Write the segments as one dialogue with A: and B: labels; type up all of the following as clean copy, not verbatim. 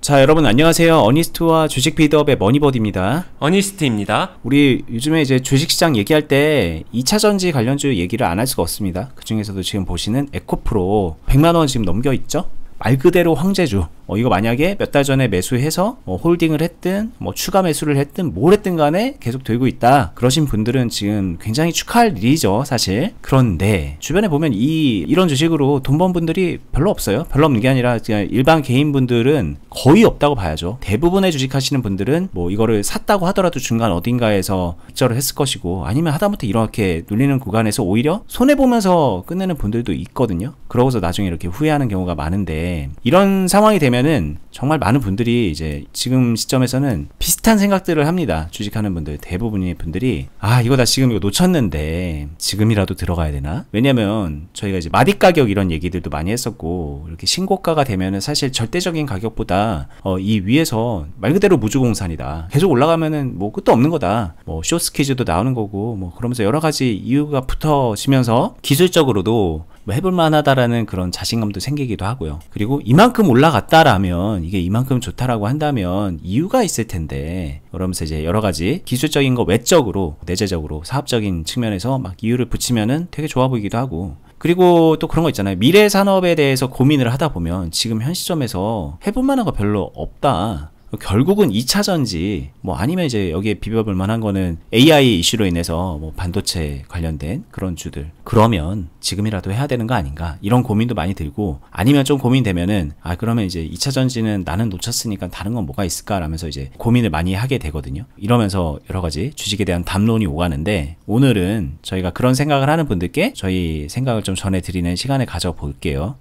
A: 자, 여러분 안녕하세요. 어니스트와 주식 빌드업의 머니버디입니다.
B: 어니스트입니다.
A: 우리 요즘에 이제 주식시장 얘기할 때 2차전지 관련주 얘기를 안 할 수가 없습니다. 그 중에서도 지금 보시는 에코프로 100만원 지금 넘겨 있죠? 말 그대로 황제주. 이거 만약에 몇 달 전에 매수해서 홀딩을 했든 추가 매수를 했든 뭘 했든 간에 계속 들고 있다, 그러신 분들은 지금 굉장히 축하할 일이죠, 사실. 그런데 주변에 보면 이런 주식으로 돈 번 분들이 별로 없어요. 별로 없는 게 아니라 그냥 일반 개인분들은 거의 없다고 봐야죠. 대부분의 주식 하시는 분들은 이거를 샀다고 하더라도 중간 어딘가에서 입절을 했을 것이고, 아니면 하다못해 이렇게 눌리는 구간에서 오히려 손해보면서 끝내는 분들도 있거든요. 그러고서 나중에 이렇게 후회하는 경우가 많은데, 이런 상황이 되면은 정말 많은 분들이 이제 지금 시점에서는 비슷한 생각들을 합니다. 주식하는 분들, 대부분의 분들이 이거 나 지금 이거 놓쳤는데 지금이라도 들어가야 되나? 왜냐면 저희가 이제 마디 가격 이런 얘기들도 많이 했었고, 이렇게 신고가가 되면은 사실 절대적인 가격보다 이 위에서 말 그대로 무주공산이다, 계속 올라가면은 끝도 없는 거다, 숏스퀴즈도 나오는 거고, 그러면서 여러 가지 이유가 붙어지면서 기술적으로도 해볼만 하다라는 그런 자신감도 생기기도 하고요. 그리고 이만큼 올라갔다라면, 이게 이만큼 좋다라고 한다면 이유가 있을 텐데, 그러면서 이제 여러 가지 기술적인 거 외적으로, 내재적으로, 사업적인 측면에서 막 이유를 붙이면은 되게 좋아 보이기도 하고, 그리고 또 그런 거 있잖아요. 미래 산업에 대해서 고민을 하다 보면 지금 현 시점에서 해볼만한 거 별로 없다. 결국은 2차전지, 아니면 이제 여기에 비벼볼 만한 거는 AI 이슈로 인해서 반도체 관련된 그런 주들, 그러면 지금이라도 해야 되는 거 아닌가, 이런 고민도 많이 들고, 아니면 좀 고민되면은 그러면 이제 2차전지는 나는 놓쳤으니까 다른 건 뭐가 있을까 라면서 이제 고민을 많이 하게 되거든요. 이러면서 여러 가지 주식에 대한 담론이 오가는데, 오늘은 저희가 그런 생각을 하는 분들께 저희 생각을 좀 전해드리는 시간을 가져볼게요.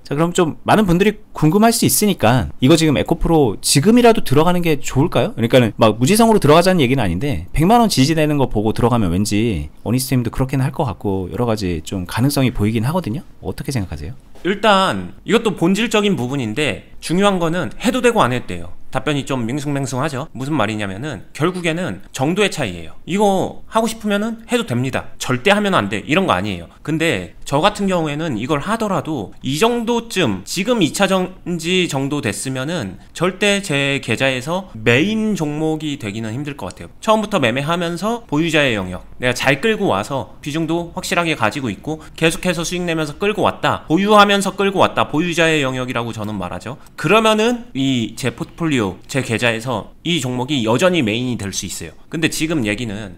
A: 자, 그럼 좀 많은 분들이 궁금할 수 있으니까, 이거 지금 에코프로 지금이라도 들어가는 게 좋을까요? 그러니까는 막 무지성으로 들어가자는 얘기는 아닌데, 100만원 지지되는 거 보고 들어가면 왠지 어니스트님도 그렇게는 할 것 같고, 여러 가지 좀 가능성이 보이긴 하거든요. 어떻게 생각하세요?
B: 일단 이것도 본질적인 부분인데, 중요한 거는 해도 되고 안 해도 돼요. 답변이 좀 밍숭맹숭하죠. 무슨 말이냐면은 결국에는 정도의 차이예요. 이거 하고 싶으면은 해도 됩니다. 절대 하면 안 돼, 이런 거 아니에요. 근데 저 같은 경우에는 이걸 하더라도 이 정도쯤, 지금 2차전지 정도 됐으면은 절대 제 계좌에서 메인 종목이 되기는 힘들 것 같아요. 처음부터 매매하면서 보유자의 영역, 내가 잘 끌고 와서 비중도 확실하게 가지고 있고 계속해서 수익 내면서 끌고 왔다, 보유하면서 끌고 왔다, 보유자의 영역이라고 저는 말하죠. 그러면은 이 제 포트폴리오, 제 계좌에서 이 종목이 여전히 메인이 될 수 있어요. 근데 지금 얘기는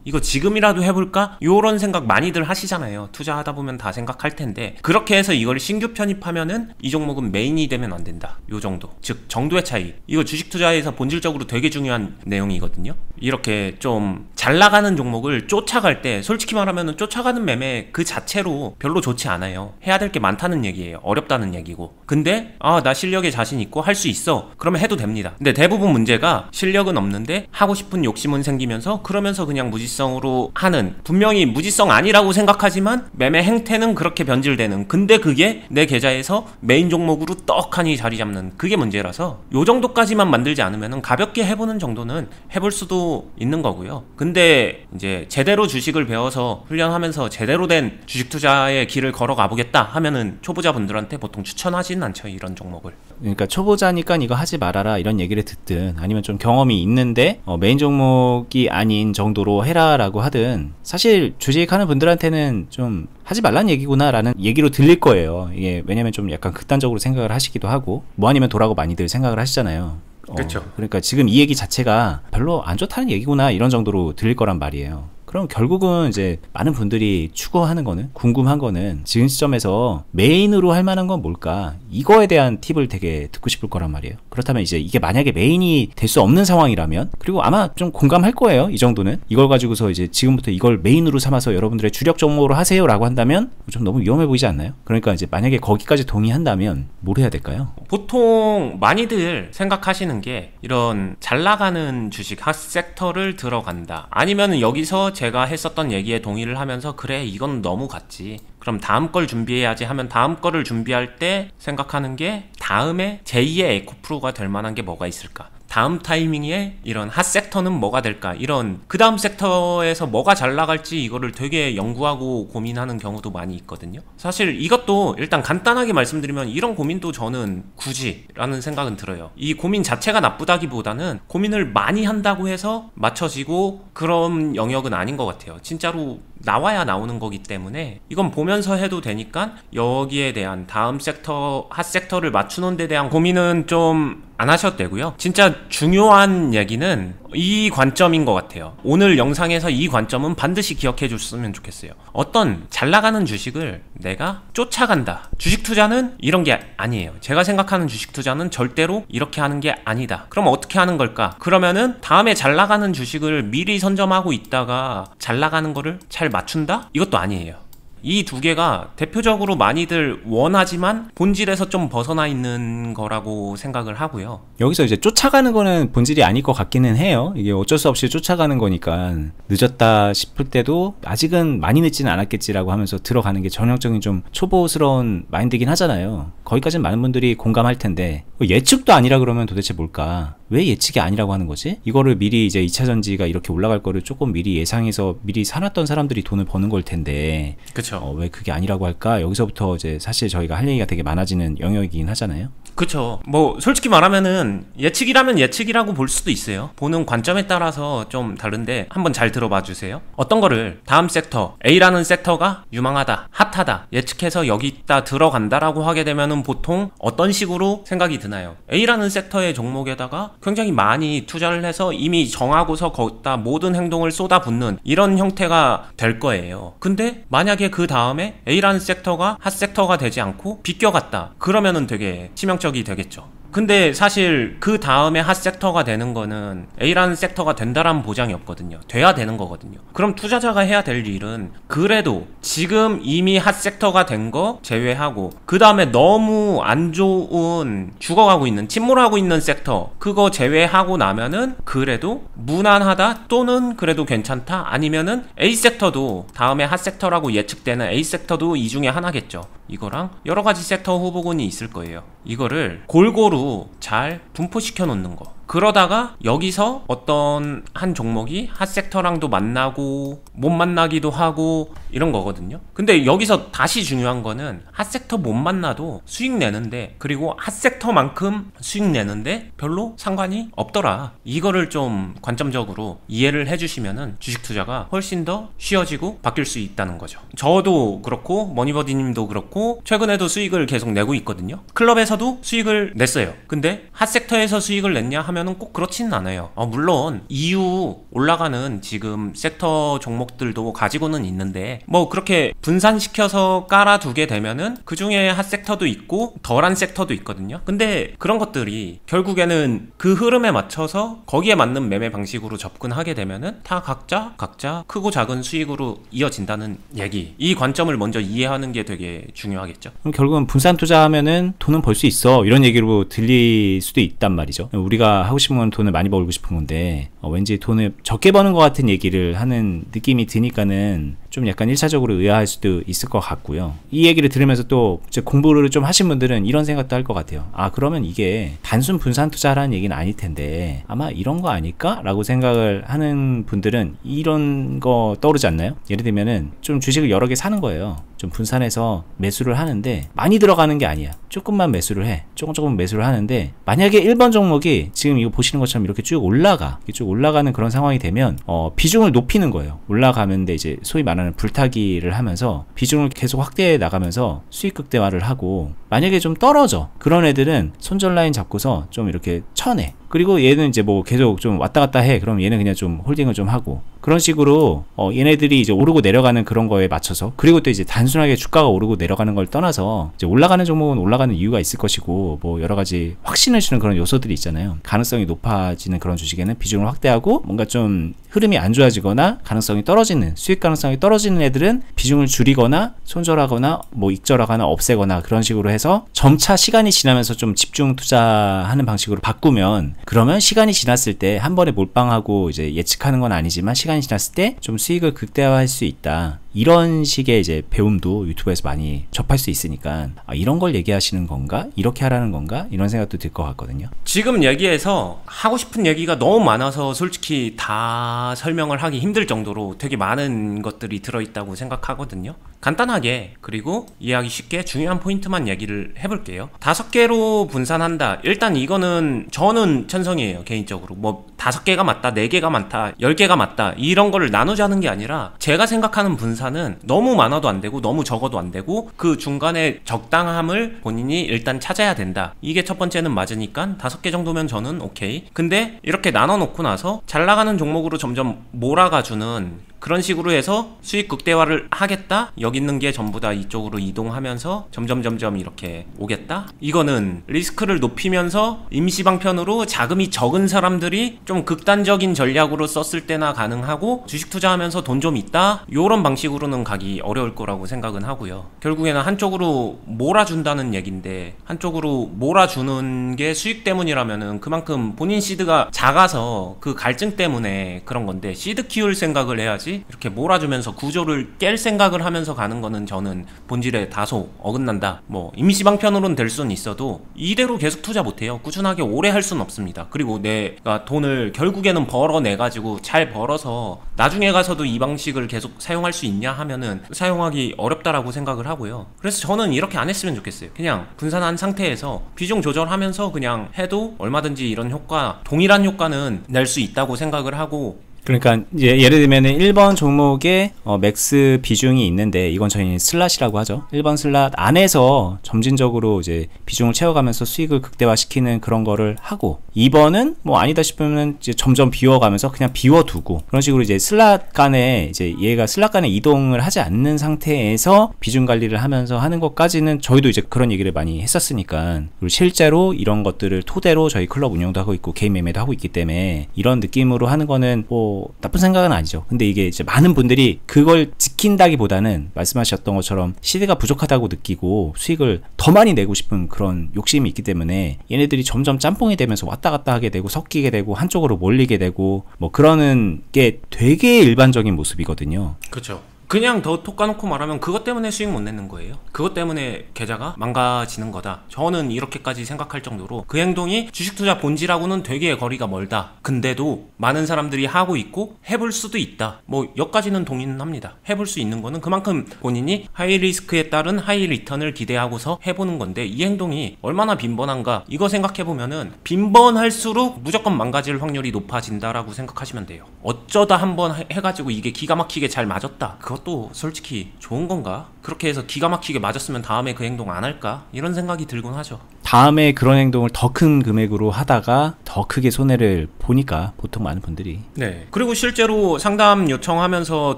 B: 이거 지금이라도 해볼까? 요런 생각 많이들 하시잖아요. 투자하다 보면 다 생각할 텐데, 그렇게 해서 이걸 신규 편입하면은 이 종목은 메인이 되면 안 된다, 요 정도. 즉 정도의 차이, 이거 주식 투자에서 본질적으로 되게 중요한 내용이거든요. 이렇게 좀 잘 나가는 종목을 쫓아갈 때, 솔직히 말하면은 쫓아가는 매매 그 자체로 별로 좋지 않아요. 해야 될 게 많다는 얘기예요. 어렵다는 얘기고. 근데 나 실력에 자신 있고 할 수 있어, 그러면 해도 됩니다. 근데 대부분 문제가 실력은 없는데 하고 싶은 욕심은 생기면서, 그러면서 그냥 무지성으로 하는, 분명히 무지성 아니라고 생각하지만 매매 행태는 그렇게 변질되는, 근데 그게 내 계좌에서 메인 종목으로 떡하니 자리 잡는, 그게 문제라서 요 정도까지만 만들지 않으면 가볍게 해보는 정도는 해볼 수도 있는 거고요. 근데 이제 제대로 주식을 배워서 훈련하면서 제대로 된 주식 투자의 길을 걸어가 보겠다 하면은 초보자분들한테 보통 추천하지는 않죠, 이런 종목을.
A: 그러니까 초보자니까 이거 하지 말아라, 이런 얘기를 듣든, 아니면 좀 경험이 있는데 메인 종목이 아닌 정도로 해라 라고 하든, 사실 주식하는 분들한테는 좀 하지 말란 얘기구나 라는 얘기로 들릴 거예요. 이게 왜냐면 좀 약간 극단적으로 생각을 하시기도 하고, 아니면 도라고 많이들 생각을 하시잖아요.
B: 그렇죠.
A: 그러니까 지금 이 얘기 자체가 별로 안 좋다는 얘기구나, 이런 정도로 들릴 거란 말이에요. 그럼 결국은 이제 많은 분들이 추구하는 거는, 궁금한 거는 지금 시점에서 메인으로 할 만한 건 뭘까, 이거에 대한 팁을 되게 듣고 싶을 거란 말이에요. 그렇다면 이제 이게 만약에 메인이 될 수 없는 상황이라면, 그리고 아마 좀 공감할 거예요, 이 정도는. 이걸 가지고서 이제 지금부터 이걸 메인으로 삼아서 여러분들의 주력 종목으로 하세요 라고 한다면 좀 너무 위험해 보이지 않나요? 그러니까 이제 만약에 거기까지 동의한다면 뭘 해야 될까요?
B: 보통 많이들 생각하시는 게, 이런 잘 나가는 주식 핫 섹터를 들어간다, 아니면 여기서 제가 했었던 얘기에 동의를 하면서 그래 이건 너무 같지, 그럼 다음 걸 준비해야지 하면 다음 거를 준비할 때 생각하는 게, 다음에 제2의 에코프로가 될 만한 게 뭐가 있을까, 다음 타이밍에 이런 핫 섹터는 뭐가 될까, 이런 그 다음 섹터에서 뭐가 잘 나갈지 이거를 되게 연구하고 고민하는 경우도 많이 있거든요. 사실 이것도 일단 간단하게 말씀드리면 이런 고민도 저는 굳이 라는 생각은 들어요. 이 고민 자체가 나쁘다기보다는 고민을 많이 한다고 해서 맞춰지고 그런 영역은 아닌 것 같아요. 진짜로 나와야 나오는 거기 때문에 이건 보면서 해도 되니까 여기에 대한 다음 섹터, 핫 섹터를 맞추는 데 대한 고민은 좀 안 하셔도 되고요. 진짜 중요한 얘기는 이 관점인 것 같아요. 오늘 영상에서 이 관점은 반드시 기억해 줬으면 좋겠어요. 어떤 잘 나가는 주식을 내가 쫓아간다. 주식 투자는 이런 게 아니에요. 제가 생각하는 주식 투자는 절대로 이렇게 하는 게 아니다. 그럼 어떻게 하는 걸까? 그러면은 다음에 잘 나가는 주식을 미리 선점하고 있다가 잘 나가는 거를 잘 맞춘다? 이것도 아니에요. 이 두 개가 대표적으로 많이들 원하지만 본질에서 좀 벗어나 있는 거라고 생각을 하고요.
A: 여기서 이제 쫓아가는 거는 본질이 아닐 것 같기는 해요. 이게 어쩔 수 없이 쫓아가는 거니까 늦었다 싶을 때도 아직은 많이 늦지는 않았겠지라고 하면서 들어가는 게 전형적인 좀 초보스러운 마인드긴 하잖아요. 거기까지는 많은 분들이 공감할 텐데 예측도 아니라 그러면 도대체 뭘까? 왜 예측이 아니라고 하는 거지? 이거를 미리 이제 2차전지가 이렇게 올라갈 거를 조금 미리 예상해서 미리 사놨던 사람들이 돈을 버는 걸 텐데
B: 그쵸.
A: 왜 그게 아니라고 할까? 여기서부터 이제 사실 저희가 할 얘기가 되게 많아지는 영역이긴 하잖아요.
B: 그쵸. 뭐 솔직히 말하면은 예측이라면 예측이라고 볼 수도 있어요. 보는 관점에 따라서 좀 다른데 한번 잘 들어봐 주세요. 어떤 거를 다음 섹터 A라는 섹터가 유망하다, 핫하다 예측해서 여기 있다 들어간다라고 하게 되면은 보통 어떤 식으로 생각이 드나요? A라는 섹터의 종목에다가 굉장히 많이 투자를 해서 이미 정하고서 거기다 모든 행동을 쏟아붓는 이런 형태가 될 거예요. 근데 만약에 그 다음에 A라는 섹터가 핫 섹터가 되지 않고 비껴갔다. 그러면은 되게 치명적이 되겠죠. 근데 사실 그 다음에 핫 섹터가 되는 거는 A라는 섹터가 된다라는 보장이 없거든요. 돼야 되는 거거든요. 그럼 투자자가 해야 될 일은 그래도 지금 이미 핫 섹터가 된 거 제외하고 그 다음에 너무 안 좋은 죽어가고 있는 침몰하고 있는 섹터 그거 제외하고 나면은 그래도 무난하다 또는 그래도 괜찮다 아니면은 A 섹터도 다음에 핫 섹터라고 예측되는 A 섹터도 이 중에 하나겠죠. 이거랑 여러 가지 섹터 후보군이 있을 거예요. 이거를 골고루 잘 분포시켜 놓는 거. 그러다가 여기서 어떤 한 종목이 핫 섹터랑도 만나고 못 만나기도 하고 이런 거거든요. 근데 여기서 다시 중요한 거는 핫 섹터 못 만나도 수익 내는데 그리고 핫 섹터만큼 수익 내는데 별로 상관이 없더라. 이거를 좀 관점적으로 이해를 해주시면은 주식 투자가 훨씬 더 쉬워지고 바뀔 수 있다는 거죠. 저도 그렇고 머니버디님도 그렇고 최근에도 수익을 계속 내고 있거든요. 클럽에서도 수익을 냈어요. 근데 핫 섹터에서 수익을 냈냐 하면 꼭 그렇지는 않아요. 물론 이후 올라가는 지금 섹터 종목들도 가지고는 있는데 뭐 그렇게 분산시켜서 깔아두게 되면은 그 중에 핫 섹터도 있고 덜한 섹터도 있거든요. 근데 그런 것들이 결국에는 그 흐름에 맞춰서 거기에 맞는 매매 방식으로 접근하게 되면은 다 각자 크고 작은 수익으로 이어진다는 얘기. 이 관점을 먼저 이해하는 게 되게 중요하겠죠.
A: 그럼 결국은 분산 투자하면은 돈은 벌 수 있어 이런 얘기로 들릴 수도 있단 말이죠. 우리가 하고 싶은 건 돈을 많이 벌고 싶은 건데 왠지 돈을 적게 버는 것 같은 얘기를 하는 느낌이 드니까는 좀 약간 1차적으로 의아할 수도 있을 것 같고요. 이 얘기를 들으면서 또 이제 공부를 좀 하신 분들은 이런 생각도 할 것 같아요. 그러면 이게 단순 분산 투자라는 얘기는 아닐 텐데 아마 이런 거 아닐까? 라고 생각을 하는 분들은 이런 거 떠오르지 않나요? 예를 들면은 좀 주식을 여러 개 사는 거예요. 좀 분산해서 매수를 하는데 많이 들어가는 게 아니야. 조금만 매수를 해. 조금 매수를 하는데 만약에 1번 종목이 지금 이거 보시는 것처럼 이렇게 쭉 올라가는 그런 상황이 되면 비중을 높이는 거예요. 올라가는데 이제 소위 말하는 불타기를 하면서 비중을 계속 확대해 나가면서 수익 극대화를 하고 만약에 좀 떨어져. 그런 애들은 손절 라인 잡고서 좀 이렇게 쳐내. 그리고 얘는 이제 뭐 계속 좀 왔다 갔다 해. 그럼 얘는 그냥 좀 홀딩을 좀 하고. 그런 식으로 얘네들이 이제 오르고 내려가는 그런 거에 맞춰서 그리고 또 이제 단순하게 주가가 오르고 내려가는 걸 떠나서 이제 올라가는 종목은 올라가는 이유가 있을 것이고 뭐 여러 가지 확신을 주는 그런 요소들이 있잖아요. 가능성이 높아지는 그런 주식에는 비중을 확대하고 뭔가 좀 흐름이 안 좋아지거나 가능성이 떨어지는 수익 가능성이 떨어지는 애들은 비중을 줄이거나 손절하거나 뭐 익절하거나 없애거나 그런 식으로 해서 점차 시간이 지나면서 좀 집중 투자하는 방식으로 바꾸면 그러면 시간이 지났을 때 한 번에 몰빵하고 이제 예측하는 건 아니지만 시간이 지났을 때 좀 수익을 극대화할 수 있다. 이런 식의 이제 배움도 유튜브에서 많이 접할 수 있으니까 이런 걸 얘기하시는 건가? 이렇게 하라는 건가? 이런 생각도 들 것 같거든요.
B: 지금 얘기해서 하고 싶은 얘기가 너무 많아서 솔직히 다 설명을 하기 힘들 정도로 되게 많은 것들이 들어있다고 생각하거든요. 간단하게 그리고 이해하기 쉽게 중요한 포인트만 얘기를 해볼게요. 5개로 분산한다. 일단 이거는 저는 찬성이에요. 개인적으로. 뭐 5개가 맞다, 4개가 많다, 10개가 맞다 이런 거를 나누자는 게 아니라 제가 생각하는 분산은 너무 많아도 안 되고 너무 적어도 안 되고 그 중간에 적당함을 본인이 일단 찾아야 된다. 이게 첫 번째는 맞으니까 5개 정도면 저는 오케이. 근데 이렇게 나눠놓고 나서 잘 나가는 종목으로 점점 몰아가주는 그런 식으로 해서 수익 극대화를 하겠다? 여기 있는 게 전부 다 이쪽으로 이동하면서 점점 이렇게 오겠다? 이거는 리스크를 높이면서 임시방편으로 자금이 적은 사람들이 좀 극단적인 전략으로 썼을 때나 가능하고 주식 투자하면서 돈 좀 있다? 요런 방식으로는 가기 어려울 거라고 생각은 하고요. 결국에는 한쪽으로 몰아준다는 얘기인데 한쪽으로 몰아주는 게 수익 때문이라면은 그만큼 본인 시드가 작아서 그 갈증 때문에 그런 건데 시드 키울 생각을 해야지 이렇게 몰아주면서 구조를 깰 생각을 하면서 가는 거는 저는 본질에 다소 어긋난다. 뭐 임시방편으로는 될 수는 있어도 이대로 계속 투자 못해요. 꾸준하게 오래 할 수는 없습니다. 그리고 내가 돈을 결국에는 벌어내가지고 잘 벌어서 나중에 가서도 이 방식을 계속 사용할 수 있냐 하면은 사용하기 어렵다라고 생각을 하고요. 그래서 저는 이렇게 안 했으면 좋겠어요. 그냥 분산한 상태에서 비중 조절하면서 그냥 해도 얼마든지 이런 효과, 동일한 효과는 낼 수 있다고 생각을 하고
A: 그러니까 예를 들면은 1번 종목에 맥스 비중이 있는데 이건 저희 슬랏이라고 하죠. 1번 슬랏 안에서 점진적으로 이제 비중을 채워가면서 수익을 극대화시키는 그런 거를 하고 2번은 뭐 아니다 싶으면 이제 점점 비워가면서 그냥 비워두고 그런 식으로 이제 슬랏 간에 이제 얘가 슬랏 간에 이동을 하지 않는 상태에서 비중 관리를 하면서 하는 것까지는 저희도 이제 그런 얘기를 많이 했었으니까 그리고 실제로 이런 것들을 토대로 저희 클럽 운영도 하고 있고 개인 매매도 하고 있기 때문에 이런 느낌으로 하는 거는 뭐 나쁜 생각은 아니죠. 근데 이게 이제 많은 분들이 그걸 지킨다기보다는 말씀하셨던 것처럼 시대가 부족하다고 느끼고 수익을 더 많이 내고 싶은 그런 욕심이 있기 때문에 얘네들이 점점 짬뽕이 되면서 왔다 갔다 하게 되고 섞이게 되고 한쪽으로 몰리게 되고 뭐 그러는 게 되게 일반적인 모습이거든요.
B: 그렇죠. 그냥 더 톡 까놓고 말하면 그것 때문에 수익 못 내는 거예요. 그것 때문에 계좌가 망가지는 거다. 저는 이렇게까지 생각할 정도로 그 행동이 주식 투자 본질하고는 되게 거리가 멀다. 근데도 많은 사람들이 하고 있고 해볼 수도 있다. 뭐 여기까지는 동의는 합니다. 해볼 수 있는 거는 그만큼 본인이 하이 리스크에 따른 하이 리턴을 기대하고서 해보는 건데 이 행동이 얼마나 빈번한가 이거 생각해보면은 빈번할수록 무조건 망가질 확률이 높아진다라고 생각하시면 돼요. 어쩌다 한번 해가지고 이게 기가 막히게 잘 맞았다. 그것도 솔직히 좋은 건가? 그렇게 해서 기가 막히게 맞았으면 다음에 그 행동 안 할까? 이런 생각이 들곤 하죠.
A: 다음에 그런 행동을 더 큰 금액으로 하다가 더 크게 손해를 보니까 보통 많은 분들이
B: 네. 그리고 실제로 상담 요청하면서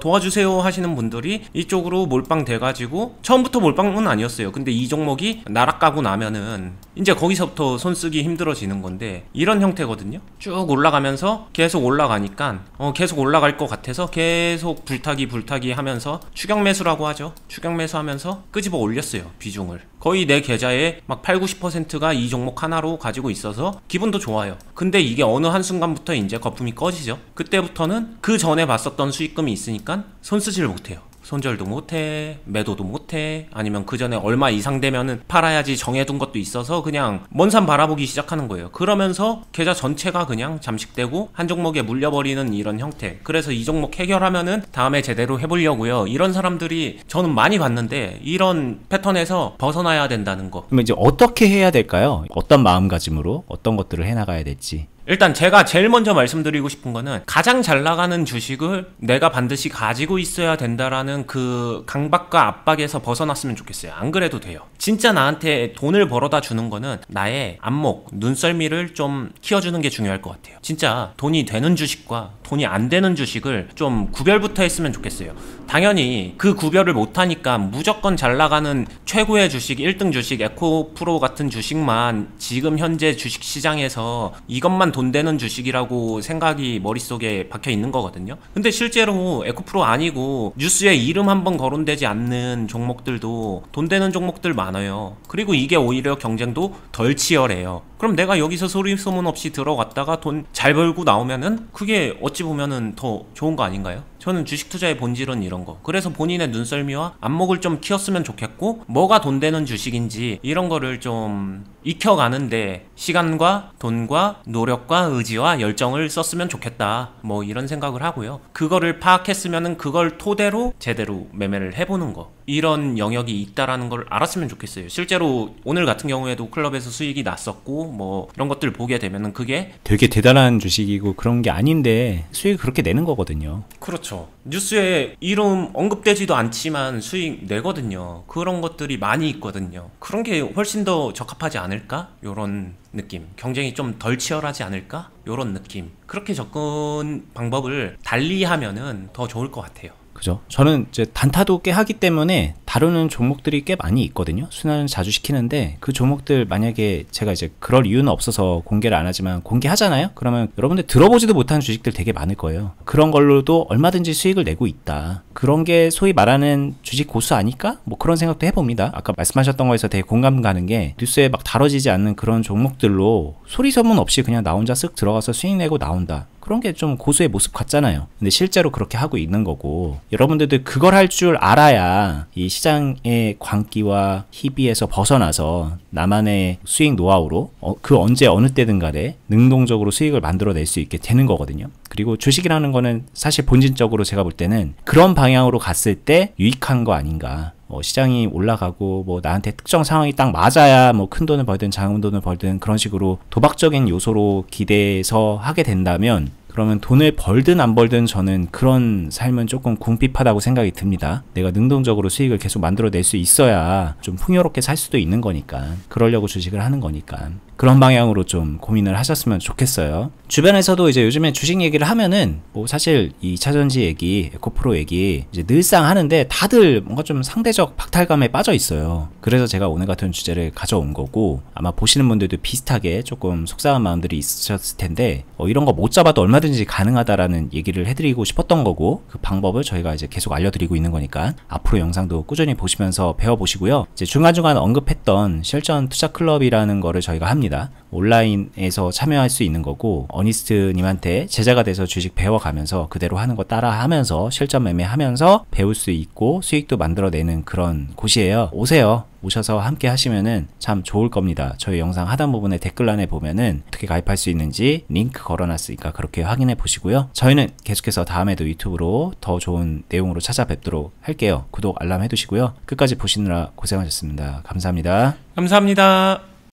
B: 도와주세요 하시는 분들이 이쪽으로 몰빵 돼가지고 처음부터 몰빵은 아니었어요. 근데 이 종목이 나락가고 나면은 이제 거기서부터 손 쓰기 힘들어지는 건데 이런 형태거든요. 쭉 올라가면서 계속 올라가니까 계속 올라갈 것 같아서 계속 불타기 하면서 추격 매수라고 하죠. 추격 매수하면서 끄집어 올렸어요. 비중을. 거의 내 계좌에 막 80-90%가 이 종목 하나로 가지고 있어서 기분도 좋아요. 근데 이게 어느 한순간부터 이제 거품이 꺼지죠. 그때부터는 그 전에 봤었던 수익금이 있으니까 손 쓰지를 못해요. 손절도 못해, 매도도 못해, 아니면 그 전에 얼마 이상 되면은 팔아야지 정해둔 것도 있어서 그냥 먼 산 바라보기 시작하는 거예요. 그러면서 계좌 전체가 그냥 잠식되고 한 종목에 물려버리는 이런 형태. 그래서 이 종목 해결하면은 다음에 제대로 해보려고요. 이런 사람들이 저는 많이 봤는데 이런 패턴에서 벗어나야 된다는 거.
A: 그러면 이제 어떻게 해야 될까요? 어떤 마음가짐으로 어떤 것들을 해나가야 될지.
B: 일단 제가 제일 먼저 말씀드리고 싶은 거는 가장 잘 나가는 주식을 내가 반드시 가지고 있어야 된다라는 그 강박과 압박에서 벗어났으면 좋겠어요. 안 그래도 돼요. 진짜 나한테 돈을 벌어다 주는 거는 나의 안목, 눈썰미를 좀 키워주는 게 중요할 것 같아요. 진짜 돈이 되는 주식과 돈이 안 되는 주식을 좀 구별부터 했으면 좋겠어요. 당연히 그 구별을 못하니까 무조건 잘 나가는 최고의 주식, 1등 주식, 에코프로 같은 주식만 지금 현재 주식시장에서 이것만 돈 되는 주식이라고 생각이 머릿속에 박혀 있는 거거든요. 근데 실제로 에코프로 아니고 뉴스에 이름 한번 거론되지 않는 종목들도 돈 되는 종목들 많아요. 그리고 이게 오히려 경쟁도 덜 치열해요. 그럼 내가 여기서 소리 소문 없이 들어갔다가 돈 잘 벌고 나오면은 그게 어찌 보면은 더 좋은 거 아닌가요? 저는 주식 투자의 본질은 이런 거. 그래서 본인의 눈썰미와 안목을 좀 키웠으면 좋겠고, 뭐가 돈 되는 주식인지 이런 거를 좀 익혀가는데 시간과 돈과 노력과 의지와 열정을 썼으면 좋겠다. 뭐 이런 생각을 하고요. 그거를 파악했으면은 그걸 토대로 제대로 매매를 해보는 거. 이런 영역이 있다라는 걸 알았으면 좋겠어요. 실제로 오늘 같은 경우에도 클럽에서 수익이 났었고 뭐 이런 것들 보게 되면은 그게
A: 되게 대단한 주식이고 그런 게 아닌데 수익을 그렇게 내는 거거든요.
B: 그렇죠. 뉴스에 이름 언급되지도 않지만 수익 내거든요. 그런 것들이 많이 있거든요. 그런 게 훨씬 더 적합하지 않을까? 요런 느낌. 경쟁이 좀 덜 치열하지 않을까? 요런 느낌. 그렇게 접근 방법을 달리 하면은 더 좋을 것 같아요.
A: 그죠? 저는 이제 단타도 꽤 하기 때문에 다루는 종목들이 꽤 많이 있거든요. 순환을 자주 시키는데 그 종목들 만약에 제가 이제 그럴 이유는 없어서 공개를 안 하지만 공개하잖아요? 그러면 여러분들 들어보지도 못한 주식들 되게 많을 거예요. 그런 걸로도 얼마든지 수익을 내고 있다. 그런 게 소위 말하는 주식 고수 아닐까? 뭐 그런 생각도 해봅니다. 아까 말씀하셨던 거에서 되게 공감 가는 게 뉴스에 막 다뤄지지 않는 그런 종목들로 소리 소문 없이 그냥 나 혼자 쓱 들어가서 수익 내고 나온다. 그런 게 좀 고수의 모습 같잖아요. 근데 실제로 그렇게 하고 있는 거고, 여러분들도 그걸 할 줄 알아야 이 시장의 광기와 희비에서 벗어나서 나만의 수익 노하우로 그 언제 어느 때든 간에 능동적으로 수익을 만들어낼 수 있게 되는 거거든요. 그리고 주식이라는 거는 사실 본질적으로 제가 볼 때는 그런 방향으로 갔을 때 유익한 거 아닌가. 시장이 올라가고 뭐 나한테 특정 상황이 딱 맞아야 뭐 큰 돈을 벌든 작은 돈을 벌든 그런 식으로 도박적인 요소로 기대서 하게 된다면, 그러면 돈을 벌든 안 벌든 저는 그런 삶은 조금 궁핍하다고 생각이 듭니다. 내가 능동적으로 수익을 계속 만들어낼 수 있어야 좀 풍요롭게 살 수도 있는 거니까, 그러려고 주식을 하는 거니까 그런 방향으로 좀 고민을 하셨으면 좋겠어요. 주변에서도 이제 요즘에 주식 얘기를 하면은 뭐 사실 이 2차전지 얘기, 에코프로 얘기 이제 늘상 하는데 다들 뭔가 좀 상대적 박탈감에 빠져 있어요. 그래서 제가 오늘 같은 주제를 가져온 거고, 아마 보시는 분들도 비슷하게 조금 속상한 마음들이 있으셨을 텐데 이런 거 못 잡아도 얼마든지 가능하다라는 얘기를 해드리고 싶었던 거고, 그 방법을 저희가 이제 계속 알려드리고 있는 거니까 앞으로 영상도 꾸준히 보시면서 배워보시고요. 이제 중간중간 언급했던 실전 투자 클럽이라는 거를 저희가 합니다. 온라인에서 참여할 수 있는 거고, 어니스트님한테 제자가 돼서 주식 배워가면서 그대로 하는 거 따라 하면서 실전 매매하면서 배울 수 있고 수익도 만들어내는 그런 곳이에요. 오세요. 오셔서 함께 하시면은 참 좋을 겁니다. 저희 영상 하단 부분에 댓글란에 보면은 어떻게 가입할 수 있는지 링크 걸어놨으니까 그렇게 확인해 보시고요. 저희는 계속해서 다음에도 유튜브로 더 좋은 내용으로 찾아뵙도록 할게요. 구독, 알람 해두시고요. 끝까지 보시느라 고생하셨습니다. 감사합니다.
B: 감사합니다.